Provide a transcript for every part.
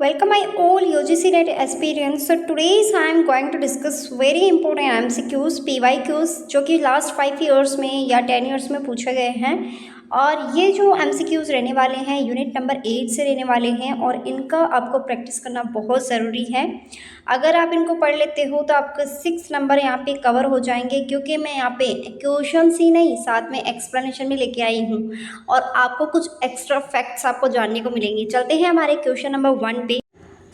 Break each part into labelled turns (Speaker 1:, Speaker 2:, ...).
Speaker 1: Welcome my all UGC NET aspirants. So today I am going to discuss very important MCQs, PYQs जो कि last 5 years में या 10 years में पूछे गए हैं। और ये जो MCQs रहने वाले हैं यूनिट नंबर 8 से रहने वाले हैं और इनका आपको प्रैक्टिस करना बहुत ज़रूरी है। अगर आप इनको पढ़ लेते हो तो आपके 6 नंबर यहाँ पे कवर हो जाएंगे, क्योंकि मैं यहाँ पे क्वेश्चंस ही नहीं साथ में एक्सप्लेनेशन भी लेके आई हूँ और आपको कुछ एक्स्ट्रा फैक्ट्स आपको जानने को मिलेंगे। चलते हैं हमारे क्वेश्चन नंबर 1 पे।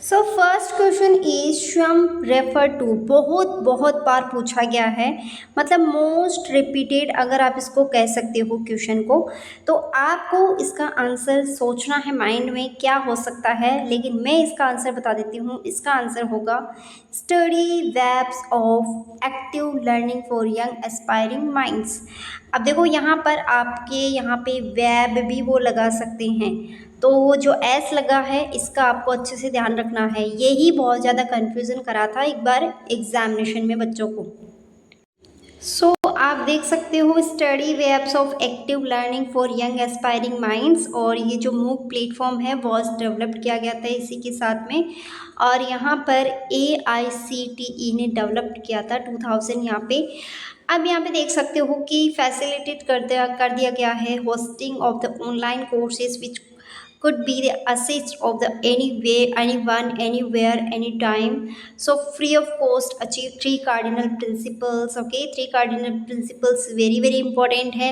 Speaker 1: सो फर्स्ट क्वेश्चन इज स्वयं रेफर टू, बहुत बार पूछा गया है, मतलब मोस्ट रिपीटेड अगर आप इसको कह सकते हो क्वेश्चन को। तो आपको इसका आंसर सोचना है माइंड में क्या हो सकता है, लेकिन मैं इसका आंसर बता देती हूँ। इसका आंसर होगा study webs of active learning for young aspiring minds. अब देखो यहाँ पर आपके यहाँ पे वेब भी वो लगा सकते हैं, तो वो जो एस लगा है इसका आपको अच्छे से ध्यान रखना है। यही बहुत ज़्यादा कन्फ्यूज़न करा था एक बार एग्जामिनेशन में बच्चों को। सो आप देख सकते हो study webs of active learning for young aspiring minds, और ये जो मूक प्लेटफॉर्म है बहुत डेवलप किया गया था इसी के साथ में, और यहाँ पर AICTE ने डेवलप किया था 2000 यहाँ पे। अब यहाँ पे देख सकते हो कि फैसिलिटेट कर दिया गया है hosting of the online courses which could be the assist of the anywhere, anyone, anywhere, anytime. So free of cost, achieve 3 cardinal principles. Okay, 3 cardinal principles very important है।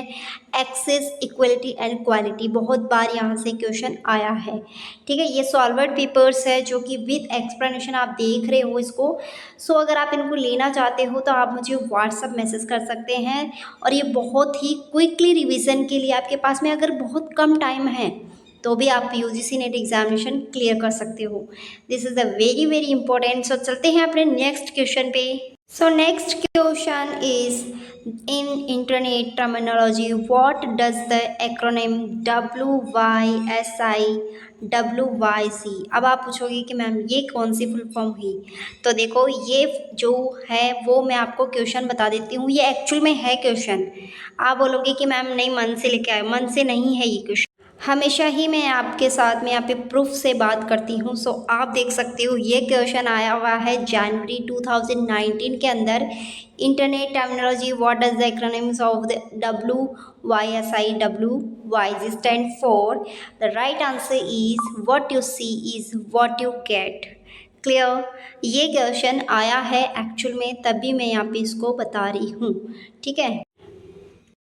Speaker 1: एक्सेस, इक्वलिटी एंड क्वालिटी, बहुत बार यहाँ से question आया है। ठीक है, ये सॉल्वर्ड papers है जो कि विद एक्सप्लेनेशन आप देख रहे हो इसको। सो अगर आप इनको लेना चाहते हो तो आप मुझे व्हाट्सअप मैसेज कर सकते हैं, और ये बहुत ही क्विकली रिवीजन के लिए आपके पास में अगर बहुत कम टाइम है तो भी आप UGC नेट एग्जामिनेशन क्लियर कर सकते हो। This is a very important. So चलते हैं अपने नेक्स्ट क्वेश्चन पे। So next question is in internet terminology what does the acronym WYSI WYC। अब आप पूछोगे कि मैम ये कौन सी फुल फॉर्म हुई, तो देखो ये जो है वो मैं आपको क्वेश्चन बता देती हूँ। ये एक्चुअल में है क्वेश्चन। आप बोलोगे कि मैम नहीं मन से लेके आए, मन से नहीं है ये क्वेश्चन। हमेशा ही मैं आपके साथ में यहाँ पे प्रूफ से बात करती हूँ। सो आप देख सकते हो ये क्वेश्चन आया हुआ है जनवरी 2019 के अंदर। Internet terminology what does the acronyms of the WYSI WYG stand for. The right answer is what you see is what you get. Clear, ये क्वेश्चन आया है एक्चुअल में, तभी मैं यहाँ पे इसको बता रही हूँ। ठीक है,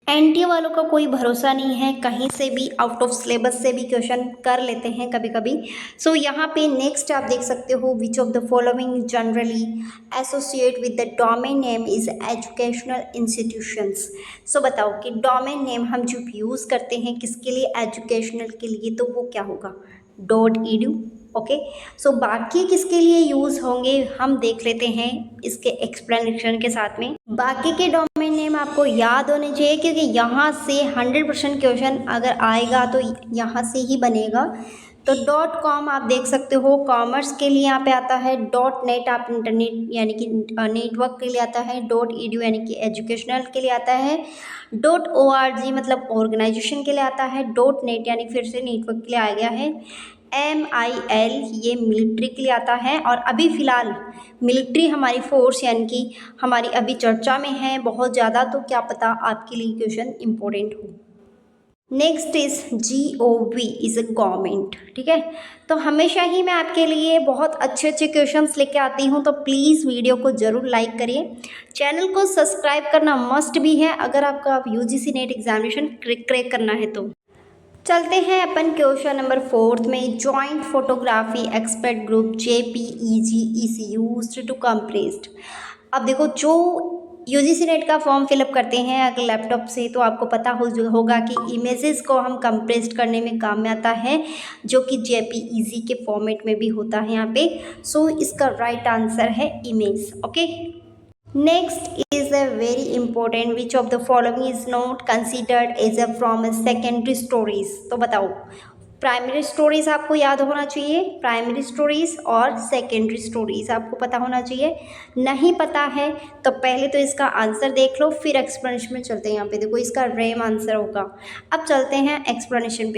Speaker 1: NTA वालों का कोई भरोसा नहीं है, कहीं से भी आउट ऑफ सिलेबस से भी क्वेश्चन कर लेते हैं कभी कभी। सो यहाँ पे नेक्स्ट आप देख सकते हो which of the following generally associate with the domain name is educational institutions. So बताओ कि डोमेन नेम हम जो यूज़ करते हैं किसके लिए, एजुकेशनल के लिए, तो वो क्या होगा .edu। ओके, सो बाकी किसके लिए यूज़ होंगे हम देख लेते हैं इसके एक्सप्लेनेशन के साथ में। बाकी के डोमेन नेम आपको याद होने चाहिए, क्योंकि यहाँ से 100% क्वेश्चन अगर आएगा तो यहाँ से ही बनेगा। तो .com आप देख सकते हो कॉमर्स के लिए यहाँ पे आता है। .net आप इंटरनेट यानी कि नेटवर्क के लिए आता है। .edu यानी कि एजुकेशनल के लिए आता है। .org मतलब ऑर्गेनाइजेशन के लिए आता है। .net यानी फिर से नेटवर्क के लिए आ गया है। MIL ये मिलिट्री के लिए आता है, और अभी फ़िलहाल मिलिट्री हमारी फोर्स यानी कि हमारी अभी चर्चा में है बहुत ज़्यादा, तो क्या पता आपके लिए क्वेश्चन इम्पोर्टेंट हो। Next is GOV is a government. ठीक है, तो हमेशा ही मैं आपके लिए बहुत अच्छे क्वेश्चंस लेके आती हूँ, तो प्लीज़ वीडियो को ज़रूर लाइक करिए। चैनल को सब्सक्राइब करना मस्ट भी है अगर आपका UGC नेट एग्जामिनेशन क्रैक करना है तो। चलते हैं अपन क्वेश्चन नंबर 4 में। Joint photography expert group JPEG is used to compressed. अब देखो जो UGC नेट का फॉर्म फिलअप करते हैं अगर लैपटॉप से, तो आपको पता होगा कि इमेजेस को हम कंप्रेस्ड करने में काम में आता है, जो कि JPEG के फॉर्मेट में भी होता है यहाँ पे। सो इसका राइट आंसर है image. Okay, next is a very important, which of the following is not considered as a from a secondary stories. तो बताओ, प्राइमरी स्टोरीज आपको याद होना चाहिए, प्राइमरी स्टोरीज और सेकेंडरी स्टोरीज आपको पता होना चाहिए। नहीं पता है तो पहले तो इसका आंसर देख लो, फिर एक्सप्लेनेशन में चलते हैं। यहाँ पे देखो इसका रेम आंसर होगा। अब चलते हैं एक्सप्लेनेशन पे।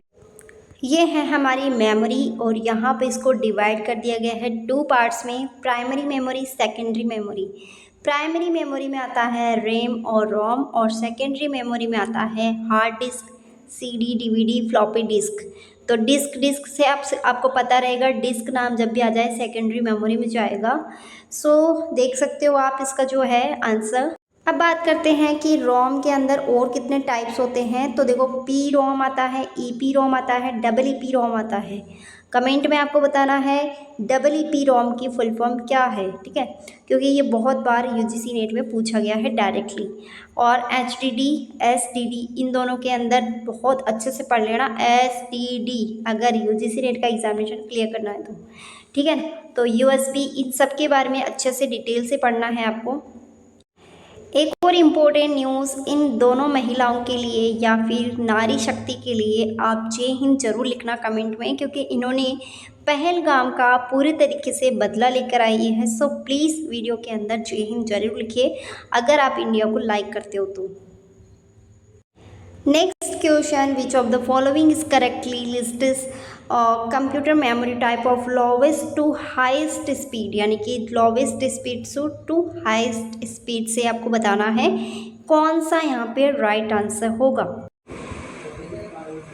Speaker 1: ये है हमारी मेमोरी और यहाँ पे इसको डिवाइड कर दिया गया है टू पार्ट्स में, primary memory, secondary memory. Primary memory में आता है रैम और रोम और सेकेंडरी मेमोरी में आता है hard disk, CD, DVD, floppy disk. तो डिस्क से आपको पता रहेगा, डिस्क नाम जब भी आ जाए सेकेंडरी मेमोरी में जाएगा। सो देख सकते हो आप इसका जो है आंसर। अब बात करते हैं कि रोम के अंदर और कितने टाइप्स होते हैं। तो देखो, पी रोम आता है, ईपी रोम आता है, डबल ईपी रोम आता है। कमेंट में आपको बताना है डबल ईपी रोम की फुल फॉर्म क्या है, ठीक है, क्योंकि ये बहुत बार यूजीसी नेट में पूछा गया है डायरेक्टली। और एचडीडी, एसडीडी, इन दोनों के अंदर बहुत अच्छे से पढ़ लेना। एसडीडी अगर यूजीसी नेट का एग्जामिनेशन क्लियर करना है तो, ठीक है। तो यूएसबी, इन सब के बारे में अच्छे से डिटेल से पढ़ना है आपको। एक और इम्पोर्टेंट न्यूज़ इन दोनों महिलाओं के लिए या फिर नारी शक्ति के लिए, आप जय हिंद जरूर लिखना कमेंट में, क्योंकि इन्होंने पहलगाम का पूरे तरीके से बदला लेकर आई है। सो प्लीज़ वीडियो के अंदर जय हिंद जरूर लिखिए अगर आप इंडिया को लाइक करते हो तो। Next question, which of the following is correctly listed computer memory type of lowest to highest speed, यानी कि lowest speed to highest speed से आपको बताना है कौन सा यहाँ पे राइट आंसर होगा।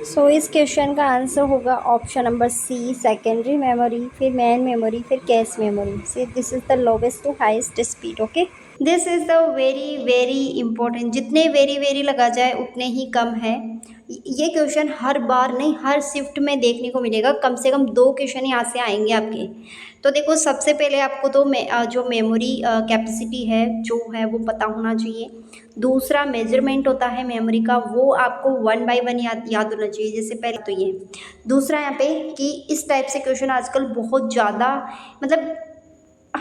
Speaker 1: सो इस क्वेश्चन का आंसर होगा option number C, secondary memory, फिर मेन मेमोरी, फिर cache memory. So this is the lowest to highest speed. Okay, this is the very very important. जितने वेरी वेरी लगा जाए उतने ही कम है। ये क्वेश्चन हर बार नहीं, हर शिफ्ट में देखने को मिलेगा। कम से कम 2 क्वेश्चन यहाँ से आएंगे आपके। तो देखो, सबसे पहले आपको तो जो मेमोरी कैपेसिटी है जो है वो पता होना चाहिए। दूसरा मेजरमेंट होता है मेमोरी का, वो आपको 1 बाय 1 याद होना चाहिए। जैसे पहले तो ये, दूसरा यहाँ पे कि इस टाइप से क्वेश्चन आजकल बहुत ज़्यादा,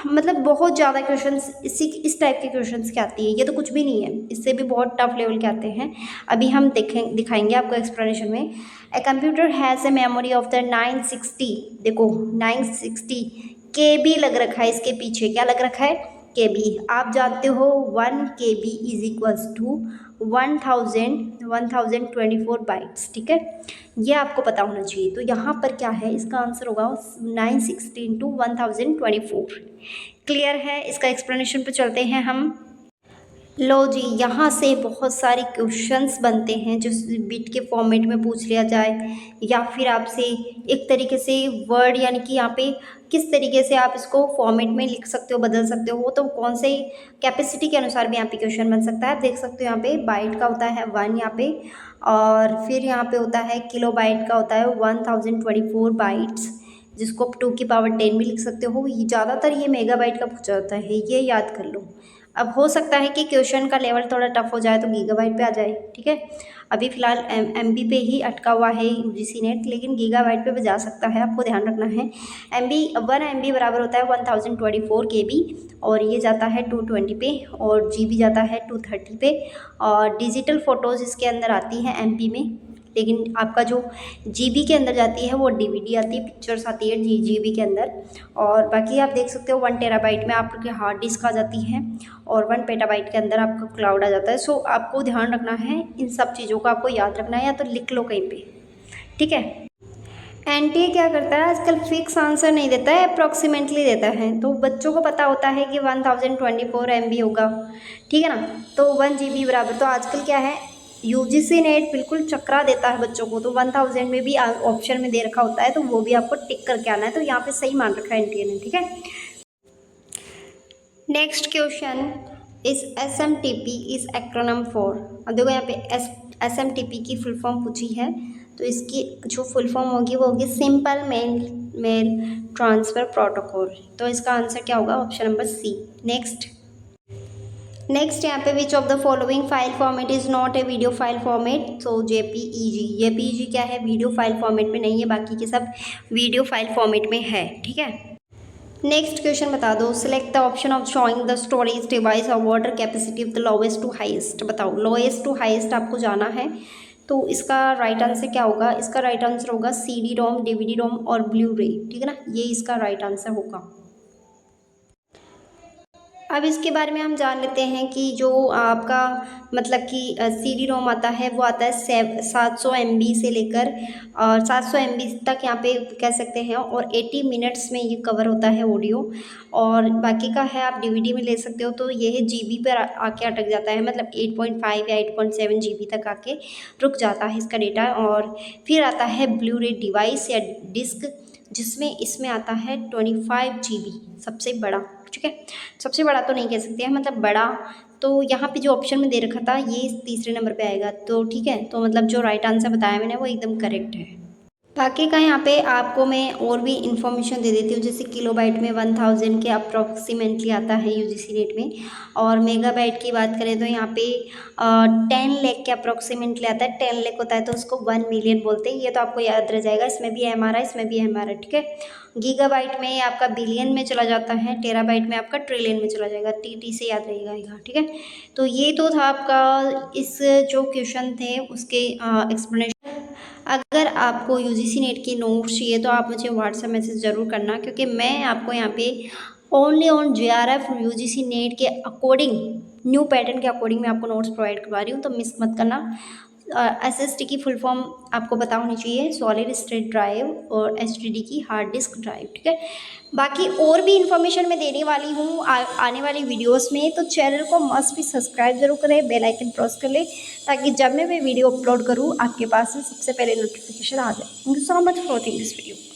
Speaker 1: मतलब बहुत ज़्यादा क्वेश्चंस इस टाइप के क्वेश्चंस के आती है। ये तो कुछ भी नहीं है, इससे भी बहुत टफ लेवल के आते हैं। अभी हम दिखाएंगे आपको एक्सप्लेनेशन में। A computer has a memory of the 960, देखो 960 के बी लग रखा है, इसके पीछे क्या लग रखा है, के बी। आप जानते हो 1 KB is equals to 1024 bytes, ठीक है, ये आपको पता होना चाहिए। तो यहाँ पर क्या है, इसका आंसर होगा 960 इंटू 1024। क्लियर है? इसका एक्सप्लेनेशन पे चलते हैं हम। लो जी, यहाँ से बहुत सारे क्वेश्चंस बनते हैं जो बिट के फॉर्मेट में पूछ लिया जाए, या फिर आपसे एक तरीके से वर्ड, यानी कि यहाँ पे किस तरीके से आप इसको फॉर्मेट में लिख सकते हो, बदल सकते हो, तो कौन से कैपेसिटी के अनुसार भी यहाँ पे क्वेश्चन बन सकता है। आप देख सकते हो यहाँ पे बाइट का होता है 1 यहाँ पे, और फिर यहाँ पे होता है किलो बाइट का होता है 1024 बाइट्स, जिसको आप 2 की पावर 10 भी लिख सकते हो। ज़्यादातर ये मेगाबाइट का पूछा जाता है, ये याद कर लो। अब हो सकता है कि क्वेश्चन का लेवल थोड़ा टफ हो जाए तो गीगाबाइट पे आ जाए, ठीक है। अभी फ़िलहाल MB पे ही अटका हुआ है यूजीसी नेट, लेकिन गीगाबाइट पे भी जा सकता है, आपको ध्यान रखना है। 1 MB बराबर होता है 1024 KB, और ये जाता है 220 पे, और GB जाता है 230 पे। और डिजिटल फ़ोटोज़ इसके अंदर आती है MP में, लेकिन आपका जो GB के अंदर जाती है वो DVD आती है, पिक्चर्स आती है GB के अंदर। और बाकी आप देख सकते हो 1 टेराबाइट में आपके हार्ड डिस्क आ जाती है, और 1 पेटाबाइट के अंदर आपका क्लाउड आ जाता है। सो आपको ध्यान रखना है, इन सब चीज़ों को आपको याद रखना है, या तो लिख लो कहीं पे, ठीक है। NTA क्या करता है, आजकल फिक्स आंसर नहीं देता है, अप्रॉक्सीमेटली देता है। तो बच्चों को पता होता है कि 1024 MB होगा, ठीक है ना, तो 1 GB बराबर। तो आजकल क्या है, यूजीसी नेट बिल्कुल चकरा देता है बच्चों को, तो 1000 में भी ऑप्शन में दे रखा होता है, तो वो भी आपको टिक करके आना है। तो यहाँ पे सही मान रखा है NTA ने, ठीक है। नेक्स्ट क्वेश्चन इस SMTP इस एक्रोनम फॉर। अब देखो यहाँ पे SMTP की फुल फॉर्म पूछी है, तो इसकी जो फुल फॉर्म होगी वो होगी सिंपल मेल ट्रांसफ़र प्रोटोकॉल। तो इसका आंसर क्या होगा, ऑप्शन नंबर सी। नेक्स्ट यहाँ पे विच of the following file format is not a video file format. तो JPEG क्या है, वीडियो फाइल फॉर्मेट में नहीं है, बाकी के सब वीडियो फाइल फॉर्मेट में है, ठीक है। नेक्स्ट क्वेश्चन बता दो, select the option of showing the storage device और order capacity of the lowest to highest. बताओ, लोएस्ट टू हाईएस्ट आपको जाना है, तो इसका राइट आंसर क्या होगा, इसका राइट आंसर होगा CD-ROM, DVD-ROM और ब्लू रे, ठीक है ना, ये इसका राइट आंसर होगा। अब इसके बारे में हम जान लेते हैं कि जो आपका मतलब कि सी डी रोम आता है वो आता है 700 MB से लेकर और 700 MB तक यहाँ पे कह सकते हैं, और 80 मिनट्स में ये कवर होता है ऑडियो। और बाकी का है आप डीवीडी में ले सकते हो, तो ये है जीबी पर आके अटक जाता है, मतलब 8.5 या 8.7 जीबी तक आके रुक जाता है इसका डेटा। और फिर आता है ब्लू रे डिवाइस या डिस्क, जिसमें इसमें आता है 25 GB, सबसे बड़ा। ठीक है, सबसे बड़ा तो नहीं कह सकते हैं, मतलब बड़ा। तो यहाँ पे जो ऑप्शन में दे रखा था ये तीसरे नंबर पे आएगा। तो ठीक है, तो मतलब जो राइट आंसर बताया मैंने वो एकदम करेक्ट है। बाकी का यहाँ पे आपको मैं और भी इन्फॉर्मेशन दे देती हूँ, जैसे किलोबाइट में 1000 के अप्रॉक्सीमेटली आता है यूजीसी रेट में। और मेगाबाइट की बात करें तो यहाँ पे 10 लाख के अप्रॉक्सीमेटली आता है। 10 लाख होता है तो उसको 1 मिलियन बोलते हैं, ये तो आपको याद रह जाएगा। इसमें भी एम आर है, इसमें भी एम आर है। ठीक है, गीगाबाइट में आपका बिलियन में चला जाता है, टेराबाइट में आपका ट्रिलियन में चला जाएगा। टी से याद रहेगा। ठीक है, तो ये तो था आपका इस जो क्वेश्चन थे उसके एक्सप्लेनेशन। अगर आपको यूजीसी नेट की नोट्स चाहिए तो आप मुझे व्हाट्सएप मैसेज ज़रूर करना, क्योंकि मैं आपको यहाँ पे only on JRF UGC net के अकॉर्डिंग, न्यू पैटर्न के अकॉर्डिंग मैं आपको नोट्स प्रोवाइड करवा रही हूँ, तो मिस मत करना। SSD की फुल फॉर्म आपको पता होनी चाहिए, सॉलिड स्टेट ड्राइव, और HDD की हार्ड डिस्क ड्राइव। ठीक है, बाकी और भी इन्फॉर्मेशन मैं देने वाली हूँ आने वाली वीडियोस में, तो चैनल को मस्ट भी सब्सक्राइब जरूर करें, बेल आइकन प्रेस कर ले, ताकि जब मैं वीडियो अपलोड करूँ आपके पास सबसे पहले नोटिफिकेशन आ जाए। Thank you so much for watching this video.